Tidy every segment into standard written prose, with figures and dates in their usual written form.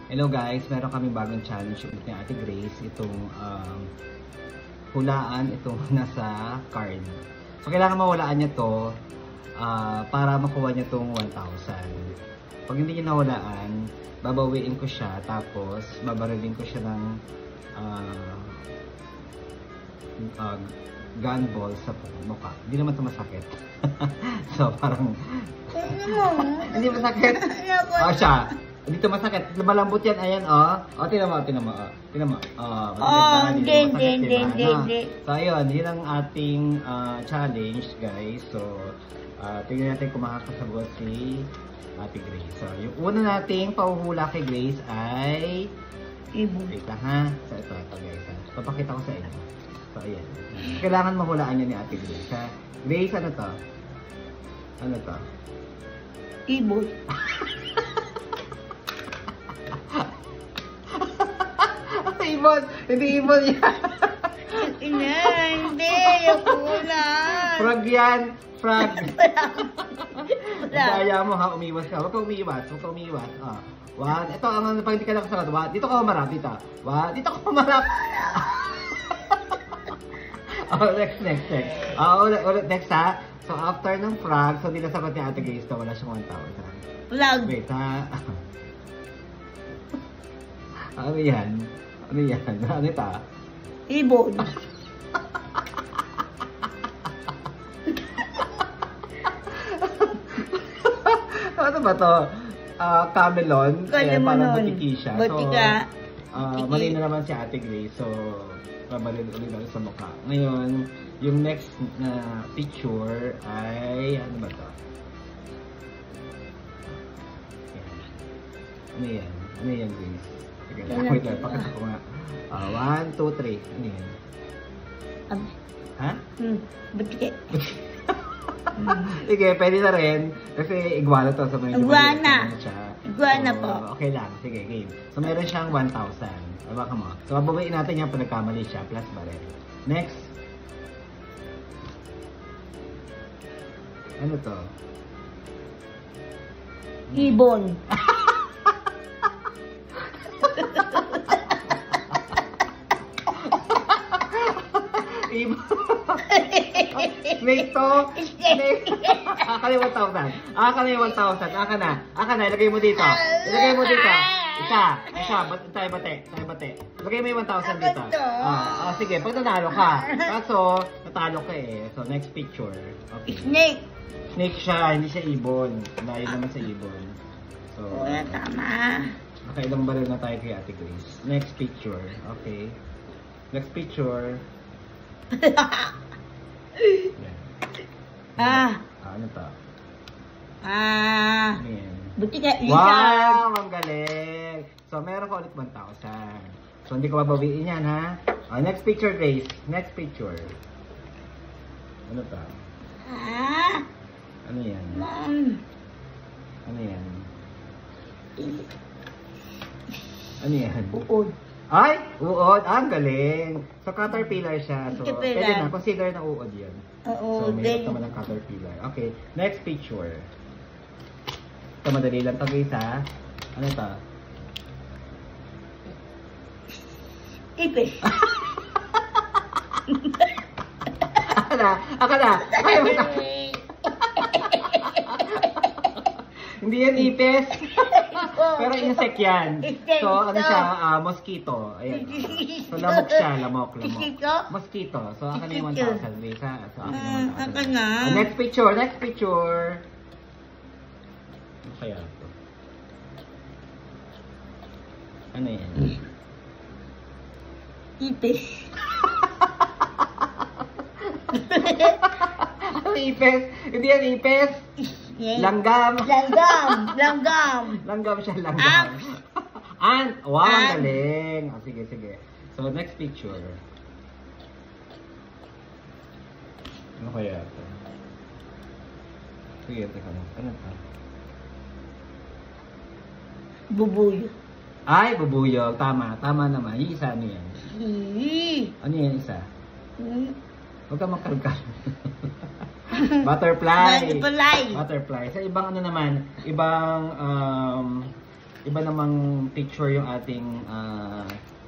Hello guys, meron kaming bagong challenge ulit ni Ate Grace. Itong hulaan itong nasa card. So kailangan mawalaan niya to para makuha niya itong 1,000. Pag hindi niya nawalaan, babawiin ko siya tapos babarilin ko siya ng gun ball sa mukha. Hindi naman ito masakit. So parang hindi masakit. Siya. Dito masakit. Malambot yan. Ayan, tinan mo, tinan mo. Tinan mo. Hindi. So, ayun. Yun ang ating challenge, guys. So, tingnan natin kung makakasagot si Ate Grace. So, yung una nating pauhula kay Grace ay ibon. Wait lang, ha? So, ito, guys. Papakita ko sa inyo. So, ayan. Kailangan mahulaan niya ni Ate Grace, ha? Grace, ano to? Ano to? Ibon. Ibon! Hindi ibon yan! Hindi! Yung ulan! Frog yan! Frog! Daya mo ha, umiwas ka. Huwag ka umiwas. Huwag ka umiwas. One. Ito, pag hindi ka nakasagot. One. Dito ka umarap. Dito. One. Dito ka umarap. Next. Ulit. Next ha. So, after ng frog, so hindi nasagot ni Ate Grace na wala siyang 1,000. Vlog. Wait ha. Ano yan? Ano yan? Ano ito? Ibon. Ano ba to? Camelon. Ayan, parang butiki siya. Butika. So, mali na naman si Ate Grace. So, babalin ulit ako sa mukha. Ngayon, yung next na picture ay, ano ba to? Ano yan? Ano yan, Grace? Wait lang, pakita ko nga. 1, 2, 3. Ano yan? Ha? Butika. Sige, pwede na rin. Kasi iguana to. So, Iguana. Iguana so, po. Okay lang. Sige, game. So, meron siyang 1,000. Baka mo. So, babawiin natin yan pag nagkamali siya. Plus barel. Next. Ano to? Ibon. Snake to? Snake. Aka na 1,000. Aka na 1,000. Aka na. Ilagay mo dito. Ilagay mo dito. Isa. Tayo bate. Ilagay mo yung 1,000 dito. Sige. Pag nanalo ka. Kaso, natalo ka eh. So, next picture. Okay. Snake. Snake siya. Hindi siya ibon. Dahil naman sa ibon. So, wala, tama. nakailang baril na tayo kay Ate Grace. Next picture. Okay. Next picture. Yan. Ano to? Ayan. Butika. Wow! Ang galing! So, meron ka ulit 1,000. So, hindi ko babawiin yan, ha? Next picture, Grace. Next picture. Ano to? Ano yan? Ano yan? Ano yan? Uod. Ay! Uod! Ang galing! So, caterpillar siya. So, Caterpillar. pwede na. Consider na uod yun. Oo. So, may naman ng caterpillar. Okay. Next picture. Ito, madali lang ito, guys, ha? Ano ito? Ipis. Akala. Hindi yan ipis. Pero insect yan. So, ano siya? Mosquito. Ayan. So, lamok siya. Lamok. Mosquito. So, akin na yung 1,000. Lisa. So, akin yung 1,000. Akin na. Next picture. Ano kaya ito? Ano yan? Ipis. Ano ipis? Hindi yan ipis. Langgam. Langgam siya, langgam. Ant. Wow, ang galing. Sige. So, next picture. Ano kaya ito? Sige, teka lang. Ano ito? Bubuyo. Ay, bubuyog. Tama naman. Yung isa, ano yan? Ano yan, isa? Huwag ka makalkal. Butterfly. Sa ibang ano naman, ibang iba namang picture yung ating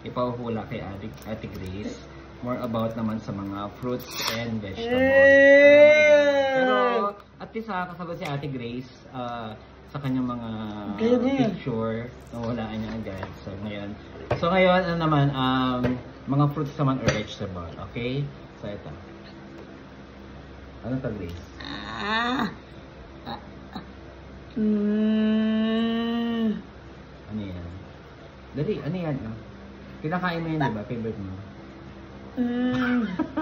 ipahuhula kay Ate Grace. More about naman sa mga fruits and vegetables. Pero at least kasagot si Ate Grace sa kanyang mga picture, nawalaan niya agad. So ngayon ano naman, mga fruits naman or vegetable. Okay? So ito. Ano to, Grace? Ano yan? Dali, ano yan? Pinakain mo yun, diba? Favorite mo?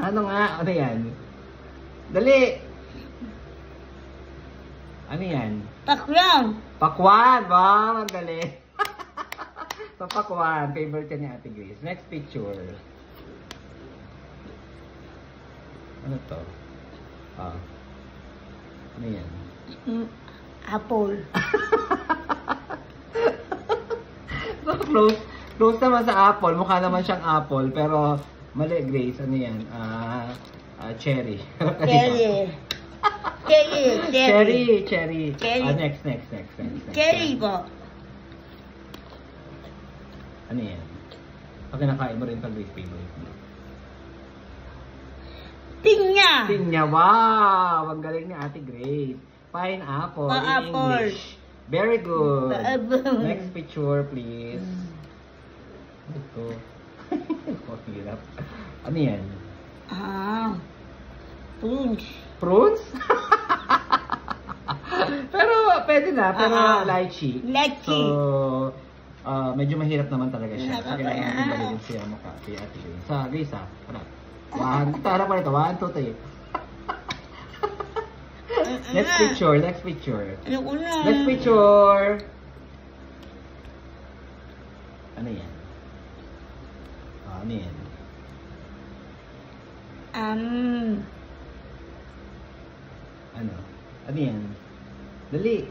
Ano nga? Ano yan? Dali! Ano yan? Pakwan. Pakwan! Wow, ang galing! So, pakwan. Favorite yan ni Ate Grace. Next picture. Ano to? Ano yan? Apple. So, close naman sa apple. Mukha naman siyang apple. Pero, mali, Grace. Ano yan? Cherry. Cherry. Next. Cherry po. Ano yan? Pag kinakain mo rin pag Grace favorite mo. Pinya. Pinya. Wow! Ang galing ni Ate Grace. Pineapple in English. Very good. Next picture, please. Ito. Hirap. Ano yan? Prunes. Prunes? Pero, pwede na. Pero, lychee. So, medyo mahirap naman talaga siya. Kailangan natin balilin siya mukha. Si Ate Grace. Sa Grace, harap. Harap pa nito. 1, 2, 3. Next picture. Next picture. Ano yan? Ano yan? Ano? Ano yan? Dali.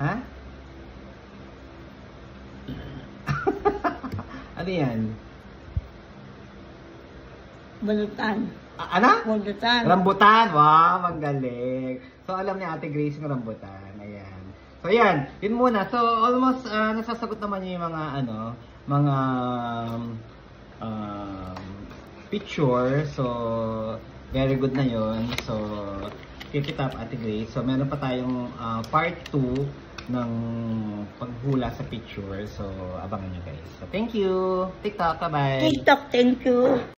Ha? Ano yan? Balutan. Ano? Rambutan. Rambutan. Wow, ang galing. So, alam ni Ate Grace yung rambutan. Ayan. So, ayan. Yun muna. So, almost nasasagot naman yung mga, mga picture. So, very good na yun. So, keep it up, Ate Grace. So, meron pa tayong part 2 ng paghula sa picture. So, abangan nyo guys. So, thank you. TikTok, bye-bye. TikTok, thank you.